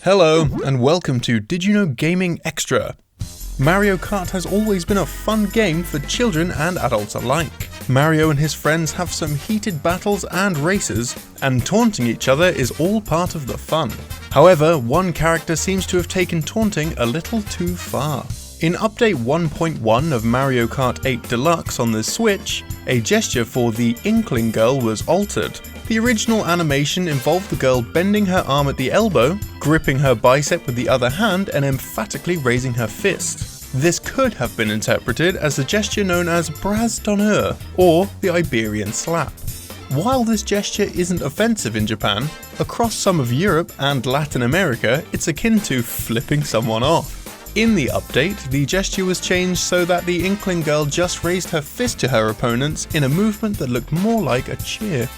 Hello, and welcome to Did You Know Gaming Extra? Mario Kart has always been a fun game for children and adults alike. Mario and his friends have some heated battles and races, and taunting each other is all part of the fun. However, one character seems to have taken taunting a little too far. In Update 1.1 of Mario Kart 8 Deluxe on the Switch, a gesture for the Inkling Girl was altered. The original animation involved the girl bending her arm at the elbow, gripping her bicep with the other hand, and emphatically raising her fist. This could have been interpreted as a gesture known as bras d'honneur, or the Iberian slap. While this gesture isn't offensive in Japan, across some of Europe and Latin America, it's akin to flipping someone off. In the update, the gesture was changed so that the Inkling Girl just raised her fist to her opponents in a movement that looked more like a cheer.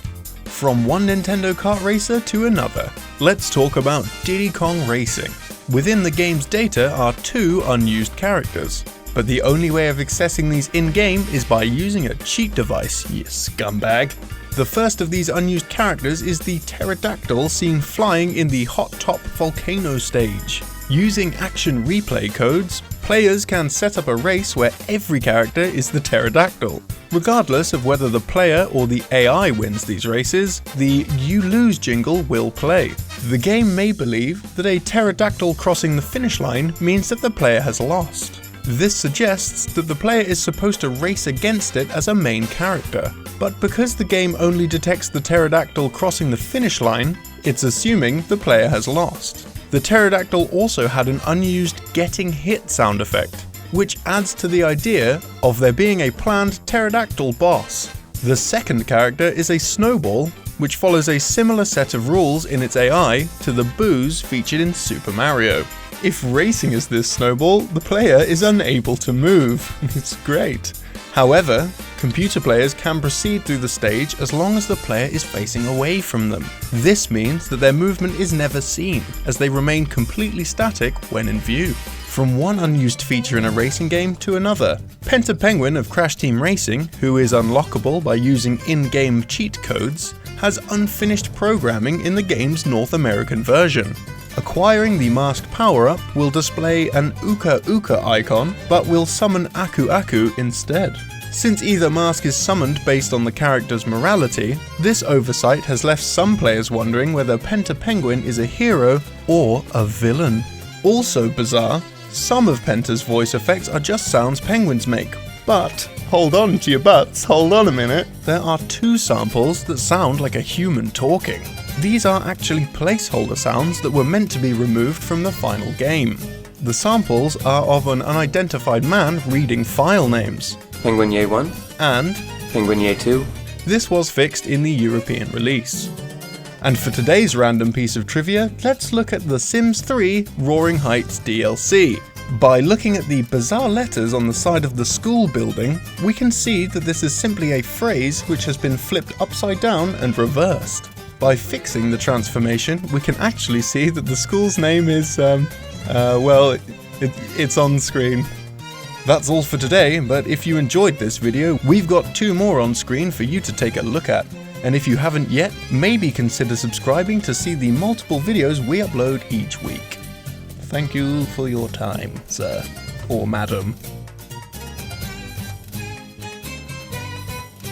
From one Nintendo kart racer to another, let's talk about Diddy Kong Racing. Within the game's data are two unused characters, but the only way of accessing these in-game is by using a cheat device, you scumbag. The first of these unused characters is the pterodactyl seen flying in the Hot Top Volcano stage. Using action replay codes, players can set up a race where every character is the pterodactyl. Regardless of whether the player or the AI wins these races, the "You Lose" jingle will play. The game may believe that a pterodactyl crossing the finish line means that the player has lost. This suggests that the player is supposed to race against it as a main character. But because the game only detects the pterodactyl crossing the finish line, it's assuming the player has lost. The pterodactyl also had an unused "getting hit" sound effect, which adds to the idea of there being a planned pterodactyl boss. The second character is a snowball, which follows a similar set of rules in its AI to the boos featured in Super Mario. If racing is this snowball, the player is unable to move. It's great. However, computer players can proceed through the stage as long as the player is facing away from them. This means that their movement is never seen, as they remain completely static when in view. From one unused feature in a racing game to another, Penta Penguin of Crash Team Racing, who is unlockable by using in-game cheat codes, has unfinished programming in the game's North American version. Acquiring the masked power-up will display an Uka Uka icon, but will summon Aku Aku instead. Since either mask is summoned based on the character's morality, this oversight has left some players wondering whether Penta Penguin is a hero or a villain. Also bizarre, some of Penta's voice effects are just sounds penguins make. But, hold on to your butts, hold on a minute, there are two samples that sound like a human talking. These are actually placeholder sounds that were meant to be removed from the final game. The samples are of an unidentified man reading file names. Penguin Ye 1 and Penguin Ye 2. This was fixed in the European release. And for today's random piece of trivia, let's look at The Sims 3 Roaring Heights DLC. By looking at the bizarre letters on the side of the school building, we can see that this is simply a phrase which has been flipped upside down and reversed. By fixing the transformation, we can actually see that the school's name is, it's on screen. That's all for today, but if you enjoyed this video, we've got two more on screen for you to take a look at. And if you haven't yet, maybe consider subscribing to see the multiple videos we upload each week. Thank you for your time, sir or madam.